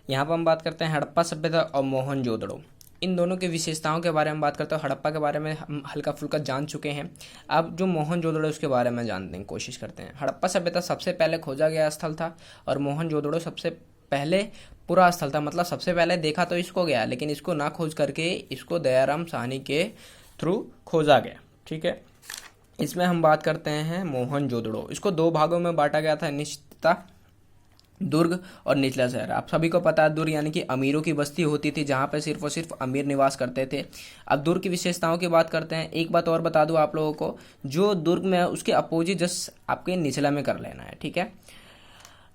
यहाँ पर हम बात करते हैं हड़प्पा सभ्यता और मोहनजोदड़ो। इन दोनों की विशेषताओं के बारे में बात करते हैं। हड़प्पा के बारे में हम हल्का फुल्का जान चुके हैं। अब जो मोहनजोदड़ो उसके बारे में जानने की कोशिश करते हैं। हड़प्पा सभ्यता सबसे पहले खोजा गया स्थल था और मोहनजोदड़ो सबसे पहले पूरा स्थल था। मतलब सबसे पहले देखा तो इसको गया, लेकिन इसको ना खोज करके इसको दयाराम साहनी के थ्रू खोजा गया। ठीक है, इसमें हम बात करते हैं मोहनजोदड़ो। इसको दो भागों में बांटा गया था निश्चितता, दुर्ग और निचला शहर। आप सभी को पता है दुर्ग यानी कि अमीरों की बस्ती होती थी जहाँ पे सिर्फ और सिर्फ अमीर निवास करते थे। अब दुर्ग की विशेषताओं की बात करते हैं। एक बात और बता दूं आप लोगों को, जो दुर्ग में है उसके अपोजिट जस्ट आपके निचला में कर लेना है। ठीक है,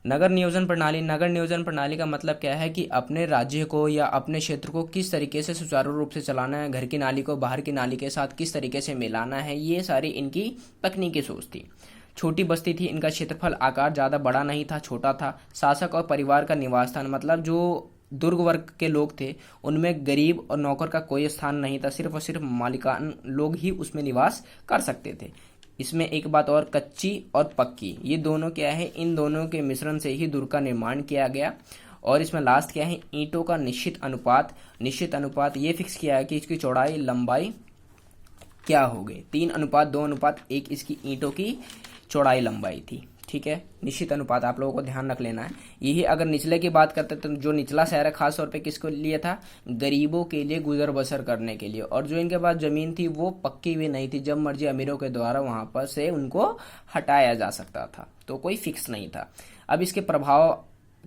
नगर नियोजन प्रणाली। नगर नियोजन प्रणाली का मतलब क्या है कि अपने राज्य को या अपने क्षेत्र को किस तरीके से सुचारू रूप से चलाना है, घर की नाली को बाहर की नाली के साथ किस तरीके से मिलाना है, ये सारी इनकी तकनीकी सोच थी। छोटी बस्ती थी, इनका क्षेत्रफल आकार ज़्यादा बड़ा नहीं था, छोटा था। शासक और परिवार का निवास स्थान, मतलब जो दुर्ग वर्ग के लोग थे उनमें गरीब और नौकर का कोई स्थान नहीं था, सिर्फ और सिर्फ मालिकान लोग ही उसमें निवास कर सकते थे। इसमें एक बात और, कच्ची और पक्की, ये दोनों क्या है, इन दोनों के मिश्रण से ही दुर्ग का निर्माण किया गया। और इसमें लास्ट क्या है, ईंटों का निश्चित अनुपात ये फिक्स किया है कि इसकी चौड़ाई लंबाई क्या हो गई, 3:2:1 इसकी ईंटों की चौड़ाई लंबाई थी। ठीक है, निश्चित अनुपात आप लोगों को ध्यान रख लेना है। यही अगर निचले की बात करते हैं तो जो निचला शहर है खास तौर पे किसको लिए था, गरीबों के लिए, गुजर बसर करने के लिए। और जो इनके पास जमीन थी वो पक्की भी नहीं थी, जब मर्जी अमीरों के द्वारा वहां पर से उनको हटाया जा सकता था, तो कोई फिक्स नहीं था। अब इसके प्रभाव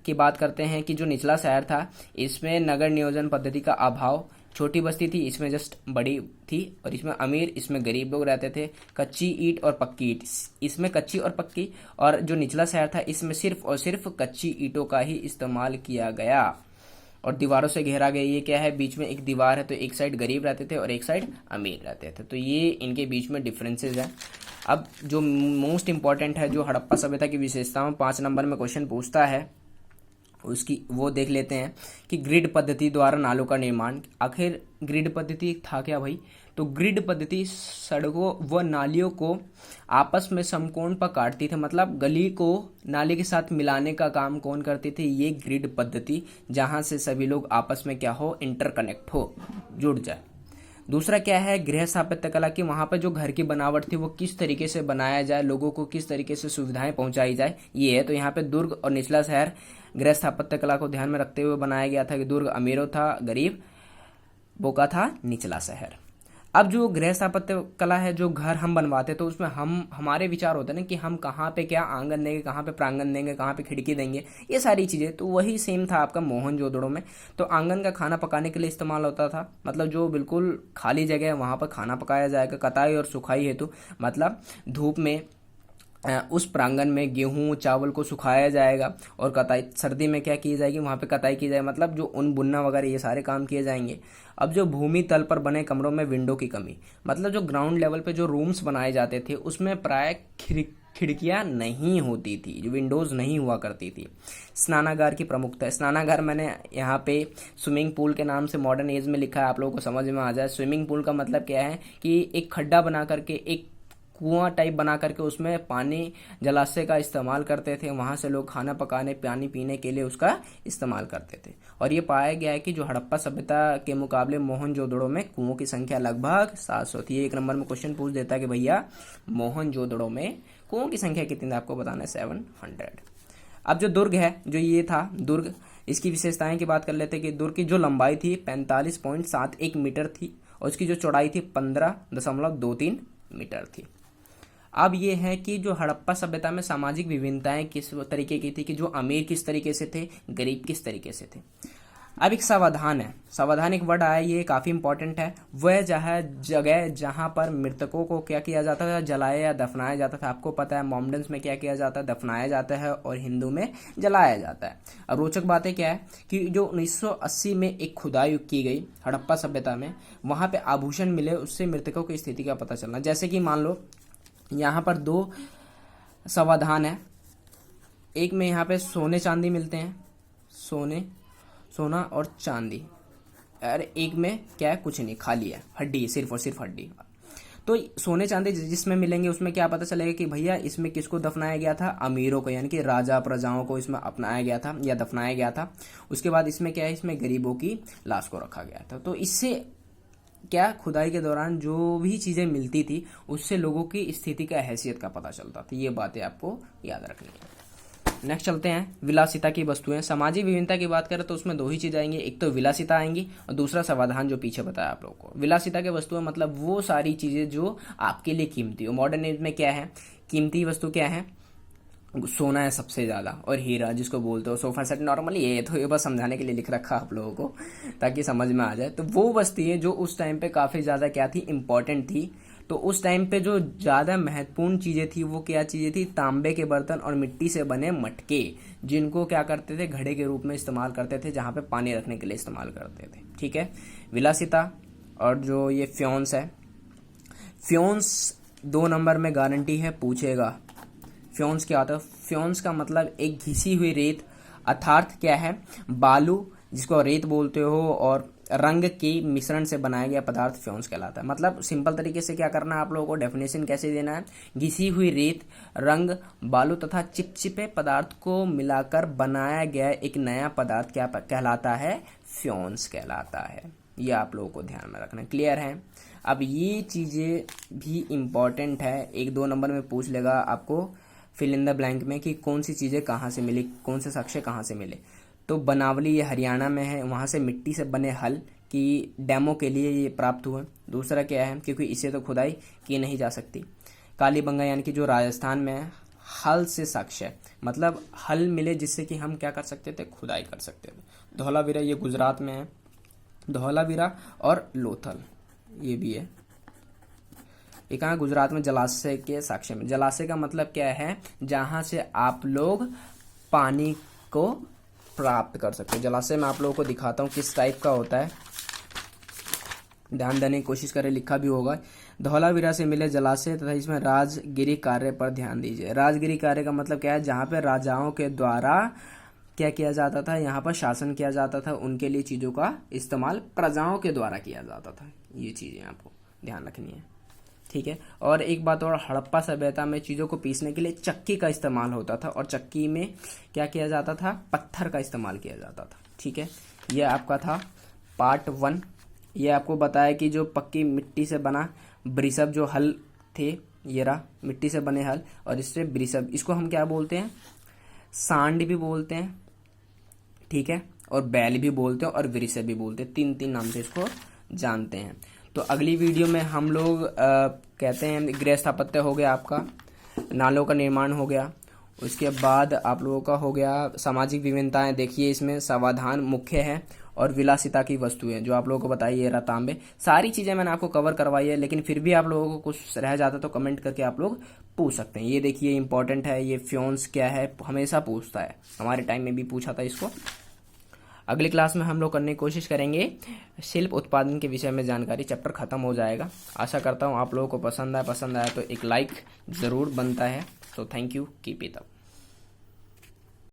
की बात करते हैं कि जो निचला शहर था इसमें नगर नियोजन पद्धति का अभाव, छोटी बस्ती थी, इसमें जस्ट बड़ी थी, और इसमें अमीर इसमें गरीब लोग रहते थे। कच्ची ईंट और पक्की ईंट, इसमें कच्ची और पक्की, और जो निचला शहर था इसमें सिर्फ और सिर्फ कच्ची ईंटों का ही इस्तेमाल किया गया। और दीवारों से घेरा गया, ये क्या है, बीच में एक दीवार है, तो एक साइड गरीब रहते थे और एक साइड अमीर रहते थे, तो ये इनके बीच में डिफरेंसेस हैं। अब जो मोस्ट इंपॉर्टेंट है, जो हड़प्पा सभ्यता की विशेषताओं 5 नंबर में क्वेश्चन पूछता है उसकी, वो देख लेते हैं कि ग्रिड पद्धति द्वारा नालों का निर्माण। आखिर ग्रिड पद्धति था क्या भाई, तो ग्रिड पद्धति सड़कों व नालियों को आपस में समकोण पर काटती थी, मतलब गली को नाली के साथ मिलाने का काम कौन करती थी, ये ग्रिड पद्धति, जहां से सभी लोग आपस में क्या हो, इंटरकनेक्ट हो, जुड़ जाए। दूसरा क्या है, गृह स्थापत्य कला की, वहां पर जो घर की बनावट थी वो किस तरीके से बनाया जाए, लोगों को किस तरीके से सुविधाएं पहुंचाई जाए, ये है। तो यहाँ पे दुर्ग और निचला शहर गृह स्थापत्य कला को ध्यान में रखते हुए बनाया गया था कि दुर्ग अमीरों था, गरीब बोका था निचला शहर। अब जो गृह स्थापत्य कला है, जो घर हम बनवाते तो उसमें हम हमारे विचार होते हैं ना कि हम कहाँ पे क्या आंगन देंगे, कहाँ पे प्रांगण देंगे, कहाँ पे खिड़की देंगे, ये सारी चीजें, तो वही सेम था आपका मोहनजोदड़ो में। तो आंगन का खाना पकाने के लिए इस्तेमाल होता था, मतलब जो बिल्कुल खाली जगह है वहां पर खाना पकाया जाएगा। कताई और सुखाई हेतु, मतलब धूप में उस प्रांगण में गेहूं चावल को सुखाया जाएगा, और कताई सर्दी में क्या की जाएगी, वहां पे कताई की जाएगी, मतलब जो ऊन बुनना वगैरह ये सारे काम किए जाएंगे। अब जो भूमि तल पर बने कमरों में विंडो की कमी, मतलब जो ग्राउंड लेवल पे जो रूम्स बनाए जाते थे उसमें प्राय खिड़कियां नहीं होती थी, जो विंडोज नहीं हुआ करती थी। स्नानागार की प्रमुखता, स्नानागार मैंने यहाँ पे स्विमिंग पूल के नाम से मॉडर्न एज में लिखा है, आप लोगों को समझ में आ जाए। स्विमिंग पूल का मतलब क्या है कि एक खड्डा बना करके, एक कुआं टाइप बना करके उसमें पानी जलाशय का इस्तेमाल करते थे, वहां से लोग खाना पकाने, पानी पीने के लिए उसका इस्तेमाल करते थे। और ये पाया गया है कि जो हड़प्पा सभ्यता के मुकाबले मोहनजोदड़ो में कुओं की संख्या लगभग 700 थी। एक नंबर में क्वेश्चन पूछ देता है कि भैया मोहनजोदड़ो में कुओं की संख्या कितनी थी, आपको बताना है 700। अब जो दुर्ग है, जो ये था दुर्ग, इसकी विशेषताएं की बात कर लेते हैं कि दुर्ग की जो लंबाई थी 45.71 मीटर थी, और इसकी जो चौड़ाई थी 15.23 मीटर थी। अब ये है कि जो हड़प्पा सभ्यता में सामाजिक विभिन्नताएं किस तरीके की थी, कि जो अमीर किस तरीके से थे, गरीब किस तरीके से थे। अब एक सावधान है, सावधान एक वर्ड आया, ये काफी इंपॉर्टेंट है। वह जगह जहां पर मृतकों को क्या किया जाता था, जलाया या दफनाया जाता था। आपको पता है मोमडन्स में क्या किया जाता है, दफनाया जाता है, और हिंदू में जलाया जाता है। अब रोचक बातें क्या है कि जो 1980 में एक खुदाई की गई हड़प्पा सभ्यता में, वहां पे आभूषण मिले, उससे मृतकों की स्थिति का पता चलना। जैसे कि मान लो यहाँ पर 2 समाधान है, एक में यहाँ पे सोने चांदी मिलते हैं, सोना और चांदी, और एक में क्या है, कुछ नहीं, खाली है, हड्डी, सिर्फ और सिर्फ हड्डी। तो सोने चांदी जिसमें मिलेंगे उसमें क्या पता चलेगा कि भैया इसमें किसको दफनाया गया था, अमीरों को, यानी कि राजा प्रजाओं को इसमें अपनाया गया था या दफनाया गया था। उसके बाद इसमें क्या है, इसमें गरीबों की लाश को रखा गया था। तो इससे क्या, खुदाई के दौरान जो भी चीजें मिलती थी उससे लोगों की स्थिति का, हैसियत का पता चलता था। ये बातें आपको याद रखनी है। नेक्स्ट चलते हैं विलासिता की वस्तुएं। सामाजिक विभिन्नता की बात करें तो उसमें दो ही चीज आएंगी, एक तो विलासिता आएंगी और दूसरा समाधान जो पीछे बताया आप लोगों को। विलासिता की वस्तुएं मतलब वो सारी चीजें जो आपके लिए कीमती हो। मॉडर्न एज में क्या है, कीमती वस्तु क्या है, सोना है सबसे ज्यादा और हीरा जिसको बोलते हो, सोफा सेट। नॉर्मली ये तो ये बस समझाने के लिए लिख रखा आप लोगों को ताकि समझ में आ जाए। तो वो वस्तुएं जो उस टाइम पे काफी ज्यादा क्या थी, इंपॉर्टेंट थी। तो उस टाइम पे जो ज्यादा महत्वपूर्ण चीजें थी वो क्या चीजें थी, तांबे के बर्तन और मिट्टी से बने मटके, जिनको क्या करते थे, घड़े के रूप में इस्तेमाल करते थे, जहां पे पानी रखने के लिए इस्तेमाल करते थे। ठीक है, विलासिता। और जो ये फ्योन्स है, फ्योन्स 2 नंबर में गारंटी है पूछेगा। फ्योन्स क्या होता है, फ्योन्स का मतलब एक घिसी हुई रेत, अर्थात क्या है, बालू जिसको रेत बोलते हो और रंग के मिश्रण से बनाया गया पदार्थ फ्योन्स कहलाता है। मतलब सिंपल तरीके से क्या करना है आप लोगों को, डेफिनेशन कैसे देना है, घिसी हुई रेत, रंग, बालू तथा चिपचिपे पदार्थ को मिलाकर बनाया गया एक नया पदार्थ क्या कहलाता है, फ्योन्स कहलाता है। ये आप लोगों को ध्यान में रखना। क्लियर है। अब ये चीजें भी इंपॉर्टेंट है, 1-2 नंबर में पूछ लेगा आपको फिल इन द ब्लैंक में कि कौन सी चीजें कहाँ से मिली, कौन से साक्ष्य कहाँ से मिले। तो बनावली ये हरियाणा में है, वहां से मिट्टी से बने हल की डेमो के लिए ये प्राप्त हुए। दूसरा क्या है, क्योंकि इसे तो खुदाई की नहीं जा सकती। कालीबंगा यानी कि जो राजस्थान में है, हल से साक्ष्य मतलब हल मिले जिससे कि हम क्या कर सकते थे, खुदाई कर सकते थे। धौलावीरा ये गुजरात में है, धौलावीरा और लोथल ये भी है। ये कहाँ, गुजरात में, जलाशय के साक्ष्य में। जलाशय का मतलब क्या है, जहां से आप लोग पानी को प्राप्त कर सकते हैं। जलाशय में आप लोगों को दिखाता हूँ किस टाइप का होता है, ध्यान देने की कोशिश करें, लिखा भी होगा। धौलावीरा से मिले जलाशय तथा इसमें राजगिरी कार्य पर ध्यान दीजिए। राजगिरी कार्य का मतलब क्या है, जहां पे राजाओं के द्वारा क्या किया जाता था, यहाँ पर शासन किया जाता था, उनके लिए चीजों का इस्तेमाल प्रजाओं के द्वारा किया जाता था। ये चीजें आपको ध्यान रखनी है। ठीक है। और एक बात और, हड़प्पा सभ्यता में चीजों को पीसने के लिए चक्की का इस्तेमाल होता था और चक्की में क्या किया जाता था, पत्थर का इस्तेमाल किया जाता था। ठीक है, यह आपका था पार्ट 1। ये आपको बताया कि जो पक्की मिट्टी से बना वृषभ जो हल थे, ये रहा मिट्टी से बने हल, और इससे वृषभ, इसको हम क्या बोलते हैं, सांड भी बोलते हैं। ठीक है, और बैल भी बोलते हैं और वृषभ भी बोलते हैं, 3 नाम से इसको जानते हैं। तो अगली वीडियो में हम लोग कहते हैं गृह स्थापत्य हो गया आपका, नालों का निर्माण हो गया, उसके बाद आप लोगों का हो गया सामाजिक विभिन्नताएं। देखिए इसमें समाधान मुख्य है और विलासिता की वस्तुएं जो आप लोगों को बताई है, तांबे, सारी चीजें मैंने आपको कवर करवाई है। लेकिन फिर भी आप लोगों को कुछ रह जाता तो कमेंट करके आप लोग पूछ सकते हैं। ये देखिए इंपॉर्टेंट है, ये फ्योन्स क्या है, हमेशा पूछता है, हमारे टाइम में भी पूछा था इसको। अगली क्लास में हम लोग करने की कोशिश करेंगे शिल्प उत्पादन के विषय में जानकारी, चैप्टर खत्म हो जाएगा। आशा करता हूँ आप लोगों को पसंद आया तो एक लाइक ज़रूर बनता है। तो thank you, keep it up.